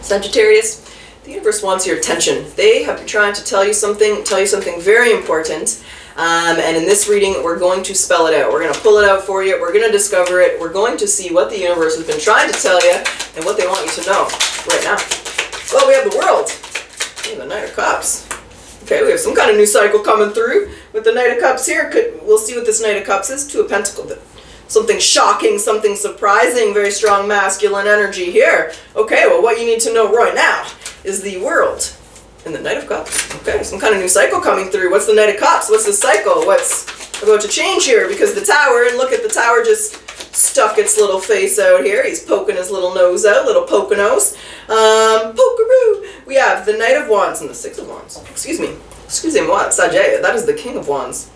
Sagittarius, the universe wants your attention. They have been trying to tell you something very important. And in this reading, we're going to spell it out. We're going to pull it out for you. We're going to discover it. We're going to see what the universe has been trying to tell you and what they want you to know right now. Well, we have the World. We have the Knight of Cups. Okay, we have some kind of new cycle coming through with the Knight of Cups here. We'll see what this Knight of Cups is. Two of Pentacles. Something shocking, something surprising, very strong masculine energy here. Okay, well, what you need to know right now is the World and the Knight of Cups. Okay, some kind of new cycle coming through. What's the Knight of Cups? What's the cycle? What's about to change here? Because the Tower, and look at the Tower just stuck its little face out here. He's poking his little nose out, little poke-a-nose. Pokeroo! We have the Knight of Wands and the Six of Wands. Excuse me, what? Sagittarius, that is the King of Wands.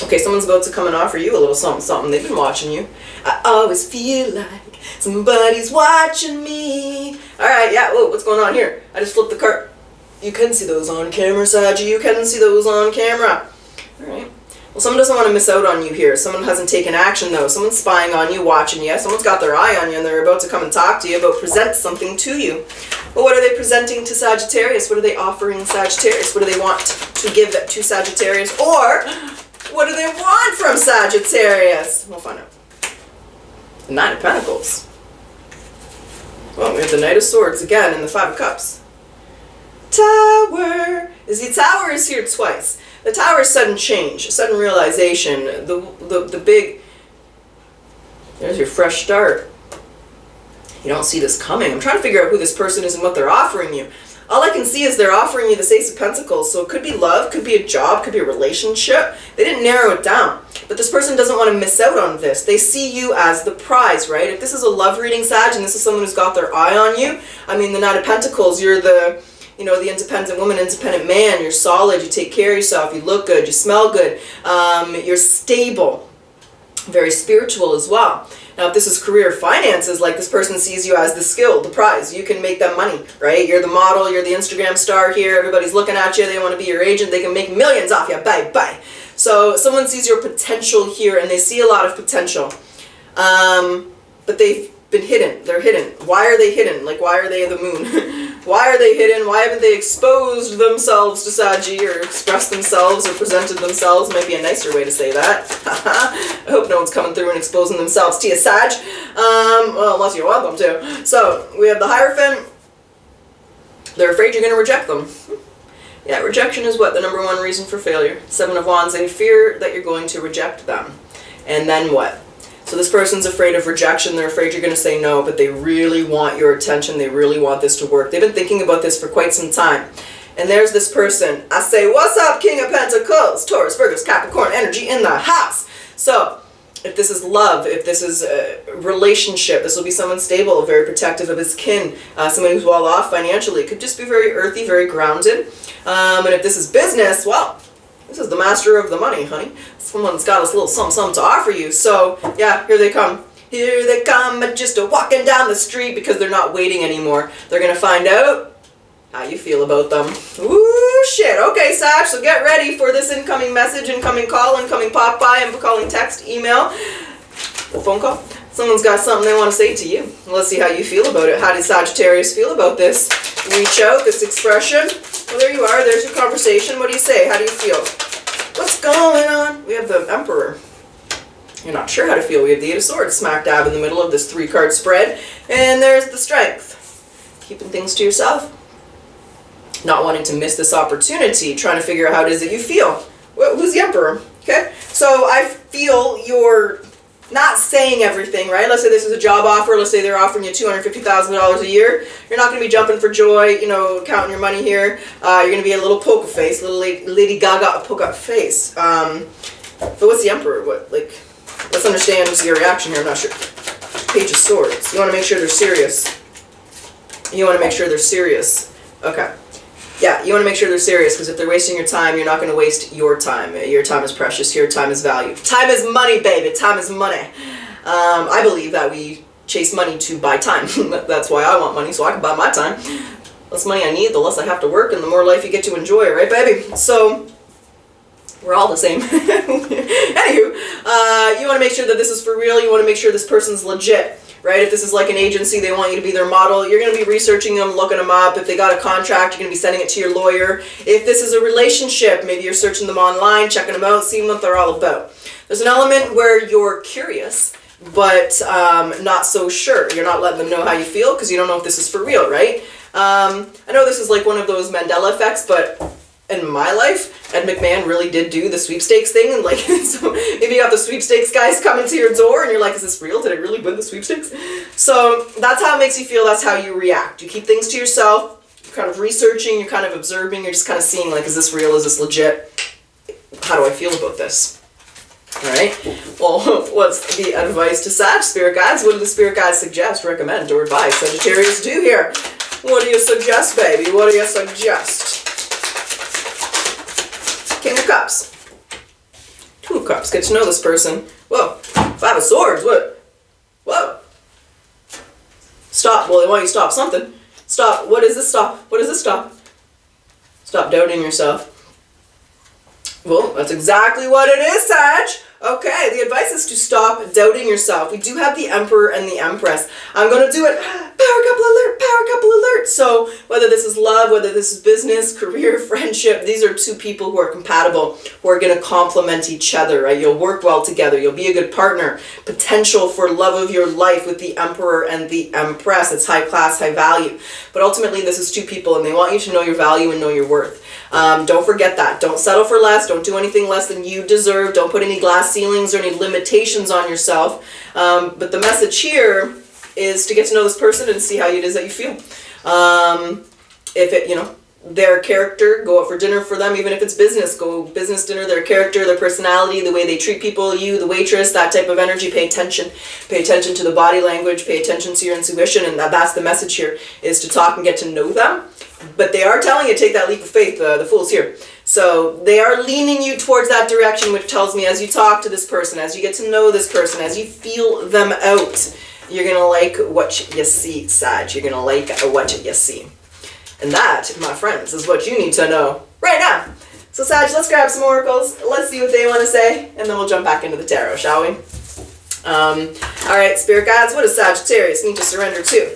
Okay, someone's about to come and offer you a little something. They've been watching you. I always feel like somebody's watching me. Alright, yeah, whoa, what's going on here? I just flipped the card. You can see those on camera, Saggy. You can see those on camera. Alright. Well, someone doesn't want to miss out on you here. Someone hasn't taken action, though. Someone's spying on you, watching you. Someone's got their eye on you, and they're about to come and talk to you, about present something to you. Well, what are they presenting to Sagittarius? What are they offering Sagittarius? What do they want to give to Sagittarius? Or what do they want from Sagittarius? We'll find out. The Nine of Pentacles. Well, we have the Knight of Swords again and the Five of Cups. Tower. The Tower is here twice. The Tower is sudden change, sudden realization. The big. There's your fresh start. You don't see this coming. I'm trying to figure out who this person is and what they're offering you. All I can see is they're offering you the Ace of Pentacles, so it could be love, could be a job, could be a relationship. They didn't narrow it down, but this person doesn't want to miss out on this. They see you as the prize, right? If this is a love reading, Sag, and this is someone who's got their eye on you, I mean, the Knight of Pentacles, you're the, the independent woman, independent man. You're solid, you take care of yourself, you look good, you smell good, you're stable, very spiritual as well. Now, if this is career finances, like this person sees you as the skill, the prize. You can make them money, right? You're the model, you're the Instagram star here. Everybody's looking at you. They want to be your agent. They can make millions off you. Bye, bye. So someone sees your potential here, and they see a lot of potential. But they've been hidden. They're hidden. Why are they hidden? Like, why are they the moon? Why are they hidden? Why haven't they exposed themselves to Saggy, or expressed themselves, or presented themselves? Might be a nicer way to say that. I hope no one's coming through and exposing themselves to you, Sag. Well, unless you want them to. So, we have the Hierophant. They're afraid you're going to reject them. Yeah, rejection is what? The number one reason for failure. Seven of Wands. They fear that you're going to reject them. And then what? So this person's afraid of rejection. They're afraid you're going to say no, but they really want your attention. They really want this to work. They've been thinking about this for quite some time. And there's this person. I say, what's up, King of Pentacles? Taurus, Virgo, Capricorn energy in the house. So if this is love, if this is a relationship, this will be someone stable, very protective of his kin, someone who's well off financially. It could just be very earthy, very grounded. And if this is business, well, this is the master of the money, honey. Someone's got us a little something to offer you. So, yeah, here they come. Here they come, but just walking down the street because they're not waiting anymore. They're going to find out how you feel about them. Ooh, shit. Okay, Sag, so get ready for this incoming message, incoming call, incoming pop by, and calling text, email, or phone call. Someone's got something they want to say to you. Let's see how you feel about it. How did Sagittarius feel about this? Reach out, this expression. Well, there you are. There's your conversation. What do you say? How do you feel? What's going on? We have the Emperor. You're not sure how to feel. We have the Eight of Swords smack dab in the middle of this 3-card spread. And there's the Strength. Keeping things to yourself. Not wanting to miss this opportunity. Trying to figure out how it is that you feel. Well, who's the Emperor? Okay? So I feel you're not saying everything, right? Let's say this is a job offer. Let's say they're offering you $250,000 a year. You're not going to be jumping for joy, counting your money here. You're going to be a little poker face, little Lady Gaga poker face. But what's the Emperor? Let's understand your reaction here. I'm not sure. Page of Swords. You want to make sure they're serious. You want to make sure they're serious. Okay. Yeah, you want to make sure they're serious, because if they're wasting your time, you're not going to waste your time. Your time is precious. Your time is value. Time is money, baby. Time is money. I believe that we chase money to buy time. That's why I want money, so I can buy my time. The less money I need, the less I have to work, and the more life you get to enjoy, right, baby? So, we're all the same. Anywho, you want to make sure that this is for real. You want to make sure this person's legit. right? If this is like an agency, they want you to be their model, you're going to be researching them, looking them up. If they got a contract, you're going to be sending it to your lawyer. If this is a relationship, maybe you're searching them online, checking them out, seeing what they're all about. There's an element where you're curious, but not so sure. You're not letting them know how you feel because you don't know if this is for real, right? I know this is like one of those Mandela effects, but in my life, Ed McMahon really did do the sweepstakes thing. And like, so if you got the sweepstakes guys coming to your door and you're like, is this real? Did I really win the sweepstakes? So that's how it makes you feel. That's how you react. You keep things to yourself. You're kind of researching. You're kind of observing. You're just kind of seeing like, is this real? Is this legit? How do I feel about this? All right. Well, what's the advice to Sag spirit guides? What do the spirit guides suggest, recommend, or advise Sagittarius do here? What do you suggest, baby? What do you suggest? King of Cups. Two of Cups. Get to know this person. Whoa. Five of Swords. What? Whoa. Stop. Well, they want you to stop something. Stop. What is this stop? What is this stop? Stop doubting yourself. Well, that's exactly what it is, Sag. Okay, the advice is to stop doubting yourself. We do have the Emperor and the Empress. I'm going to do it. Power couple alert, power couple alert. So whether this is love, whether this is business, career, friendship, these are two people who are compatible, who are going to complement each other, right? You'll work well together. You'll be a good partner. Potential for love of your life with the Emperor and the Empress. It's high class, high value. But ultimately, this is two people, and they want you to know your value and know your worth. Don't forget that. Don't settle for less. Don't do anything less than you deserve. Don't put any glass ceilings or any limitations on yourself. But the message here is to get to know this person and see how it is that you feel. If it, you know, their character, go out for dinner for them, even if it's business, go business dinner, their character, their personality, the way they treat people, you, the waitress, that type of energy, pay attention. Pay attention to the body language, pay attention to your intuition, and that's the message here, is to talk and get to know them. But they are telling you, take that leap of faith, the Fool's here. So they are leaning you towards that direction, which tells me as you talk to this person, as you get to know this person, as you feel them out, you're going to like what you see, Sag. You're going to like what you see. And that, my friends, is what you need to know right now. So Sag, let's grab some oracles. Let's see what they want to say, and then we'll jump back into the tarot, shall we? All right, spirit guides, what does Sagittarius need to surrender to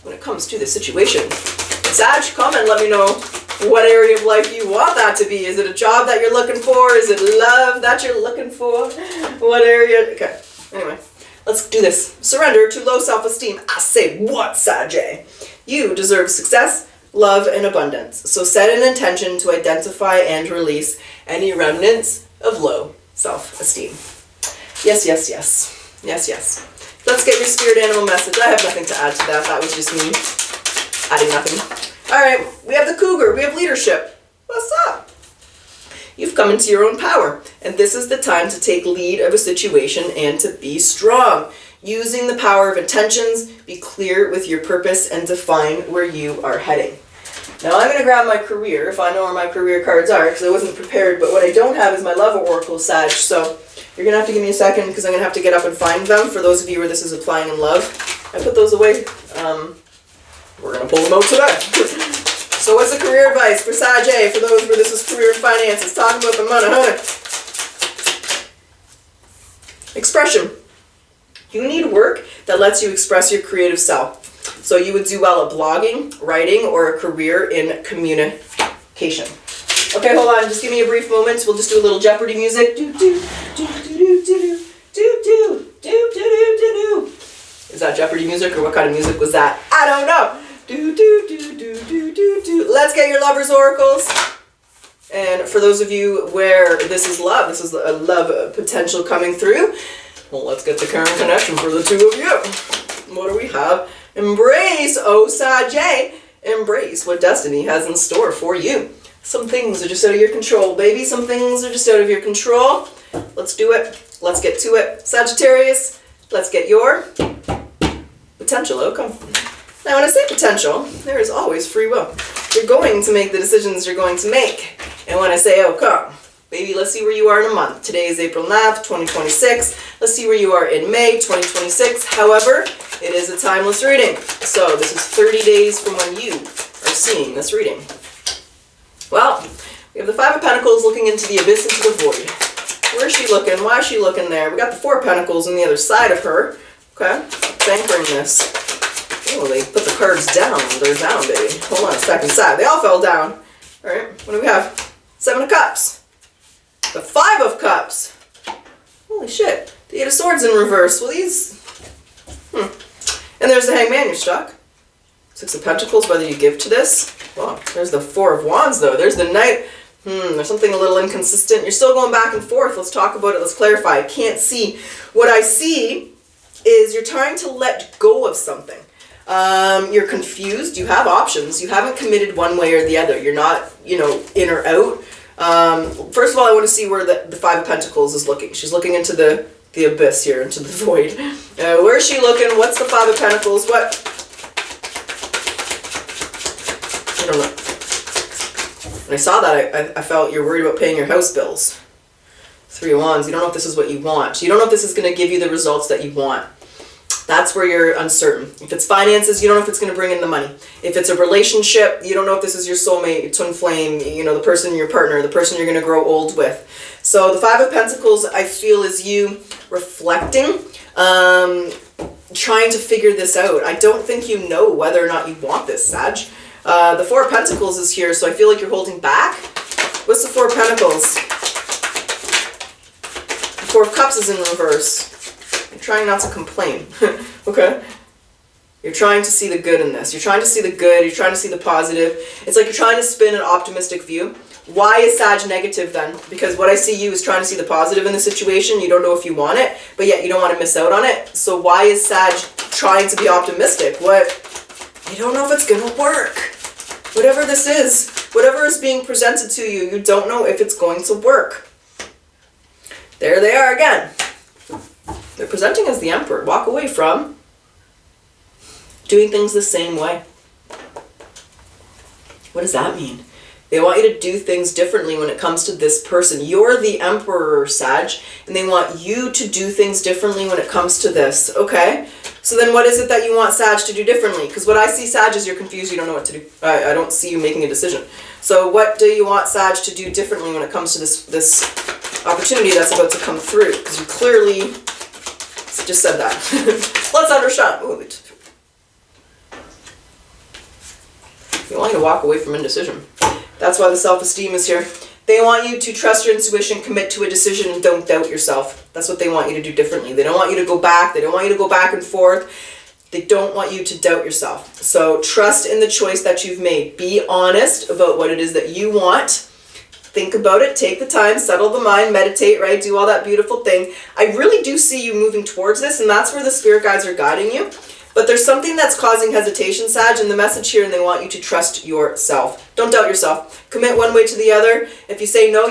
when it comes to this situation? Sag, come and let me know what area of life you want that to be. Is it a job that you're looking for? Is it love that you're looking for? What area? Okay, anyway, let's do this. Surrender to low self-esteem. I say what, Sag? You deserve success, love, and abundance. So set an intention to identify and release any remnants of low self-esteem. Yes, yes, yes. Yes, yes. Let's get your spirit animal message. I have nothing to add to that. That was just me adding nothing. All right, we have the cougar. We have leadership. What's up? You've come into your own power, and this is the time to take lead of a situation and to be strong. Using the power of intentions, be clear with your purpose, and define where you are heading. Now I'm going to grab my career, if I know where my career cards are, because I wasn't prepared, but what I don't have is my love oracle, Sag, so you're going to have to give me a second, because I'm going to have to get up and find them, for those of you where this is applying in love. I put those away. We're going to pull them out today. So what's the career advice for Sag, for those where this is career and finances? Talking about the money, honey. Expression. You need work that lets you express your creative self. So you would do well at blogging, writing, or a career in communication. Okay, hold on. Just give me a brief moment. We'll just do a little Jeopardy music. Do, do, do, do, do, do, do, do, do, do, do, do. Is that Jeopardy music, or what kind of music was that? I don't know. Do, do, do, do, do, do, do. Let's get your lover's oracles. And for those of you where this is love, this is a love potential coming through, well, let's get the current connection for the two of you. What do we have? Embrace, oh Sag, embrace what destiny has in store for you. Some things are just out of your control, baby. Some things are just out of your control. Let's do it. Let's get to it. Sagittarius, let's get your potential outcome. Now, when I say potential, there is always free will. You're going to make the decisions you're going to make. And when I say outcome, baby, let's see where you are in a month. Today is April 9th, 2026. Let's see where you are in May 2026. However, it is a timeless reading. So this is 30 days from when you are seeing this reading. Well, we have the Five of Pentacles looking into the abyss, into the void. Where is she looking? Why is she looking there? We got the Four of Pentacles on the other side of her. Okay, it's anchoring this. Oh, they put the cards down. They're down, baby. Hold on a second. Sad. They all fell down. All right, what do we have? 7 of Cups. The 5 of Cups. Holy shit. The 8 of Swords in reverse. Well, these... And there's the Hangman, you're stuck. 6 of Pentacles, whether you give to this. Wow, there's the 4 of Wands, though. There's the Knight. There's something a little inconsistent. You're still going back and forth. Let's talk about it. Let's clarify. I can't see. What I see is you're trying to let go of something. You're confused. You have options. You haven't committed one way or the other. You're not, in or out. First of all, I want to see where the 5 of Pentacles is looking. She's looking into the abyss here, into the void. Where is she looking? What's the 5 of Pentacles? What? I don't know. When I saw that, I felt you're worried about paying your house bills. 3 of Wands. You don't know if this is what you want. You don't know if this is going to give you the results that you want. That's where you're uncertain. If it's finances, you don't know if it's going to bring in the money. If it's a relationship, you don't know if this is your soulmate, your twin flame, the person, your partner, the person you're going to grow old with. So the 5 of Pentacles, I feel, is you reflecting, trying to figure this out. I don't think you know whether or not you want this, Sag. The 4 of Pentacles is here, so I feel like you're holding back. What's the 4 of Pentacles? The 4 of Cups is in reverse. You're trying not to complain. Okay? You're trying to see the good in this. You're trying to see the good. You're trying to see the positive. It's like you're trying to spin an optimistic view. Why is Sag negative then? Because what I see you is trying to see the positive in the situation. You don't know if you want it, but yet you don't want to miss out on it. So why is Sag trying to be optimistic? What? You don't know if it's going to work. Whatever this is, whatever is being presented to you, you don't know if it's going to work. There they are again. They're presenting as the Emperor. Walk away from doing things the same way. What does that mean? They want you to do things differently when it comes to this person. You're the Emperor, Sag, and they want you to do things differently when it comes to this. Okay? So then what is it that you want Sag to do differently? Because what I see, Sag, is you're confused. You don't know what to do. I don't see you making a decision. So what do you want Sag to do differently when it comes to this opportunity that's about to come through? Because you clearly just said that. Let's understand. Ooh, you want you to walk away from indecision. That's why the self-esteem is here. They want you to trust your intuition, commit to a decision, and don't doubt yourself. That's what they want you to do differently. They don't want you to go back. They don't want you to go back and forth. They don't want you to doubt yourself. So trust in the choice that you've made. Be honest about what it is that you want. Think about it. Take the time. Settle the mind. Meditate, right? Do all that beautiful thing. I really do see you moving towards this, and that's where the spirit guides are guiding you. But there's something that's causing hesitation, Sag, in the message here, and they want you to trust yourself. Don't doubt yourself. Commit one way to the other. If you say no,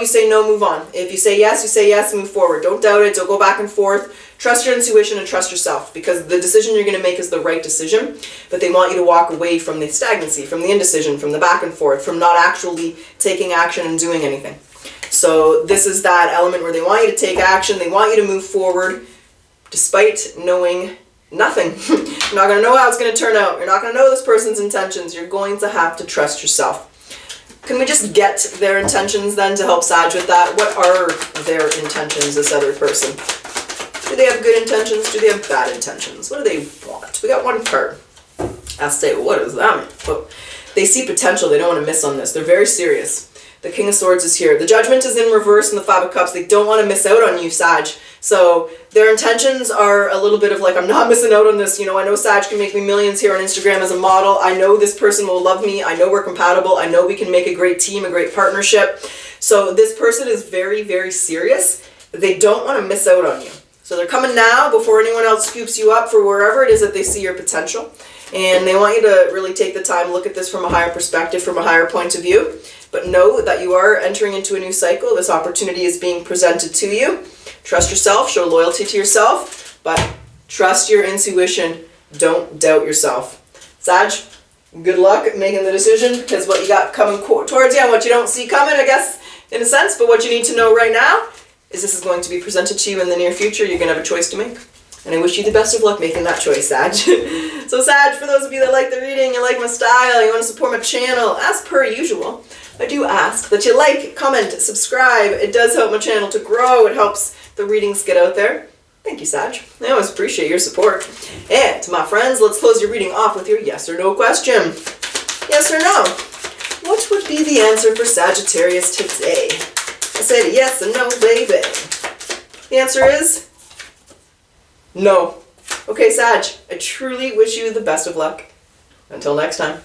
move on. If you say yes, move forward. Don't doubt it. Don't go back and forth. Trust your intuition and trust yourself, because the decision you're going to make is the right decision, but they want you to walk away from the stagnancy, from the indecision, from the back and forth, from not actually taking action and doing anything. So this is that element where they want you to take action. They want you to move forward despite knowing nothing. You're not going to know how it's going to turn out. You're not going to know this person's intentions. You're going to have to trust yourself. Can we just get their intentions then to help Sag with that? What are their intentions, this other person? Do they have good intentions? Do they have bad intentions? What do they want? We got one card. I'll say, well, what does that mean? Well, they see potential. They don't want to miss on this. They're very serious. The King of Swords is here. The Judgment is in reverse in the 5 of Cups. They don't want to miss out on you, Sag. So their intentions are a little bit of like, I'm not missing out on this. I know Sag can make me millions here on Instagram as a model. I know this person will love me. I know we're compatible. I know we can make a great team, a great partnership. So this person is very, very serious. They don't want to miss out on you. So they're coming now before anyone else scoops you up for wherever it is that they see your potential. And they want you to really take the time, look at this from a higher perspective, from a higher point of view. But know that you are entering into a new cycle. This opportunity is being presented to you. Trust yourself, show loyalty to yourself, but trust your intuition. Don't doubt yourself. Sag, good luck making the decision, because what you got coming towards you and what you don't see coming, I guess, in a sense, but what you need to know right now is this is going to be presented to you in the near future. You're going to have a choice to make. And I wish you the best of luck making that choice, Sag. So Sag, for those of you that like the reading, you like my style, you want to support my channel, as per usual, I do ask that you like, comment, subscribe. It does help my channel to grow. It helps the readings get out there. Thank you, Sag. I always appreciate your support. And to my friends, let's close your reading off with your yes or no question. Yes or no? What would be the answer for Sagittarius today? I said yes and no, baby. The answer is no. Okay, Sag, I truly wish you the best of luck. Until next time.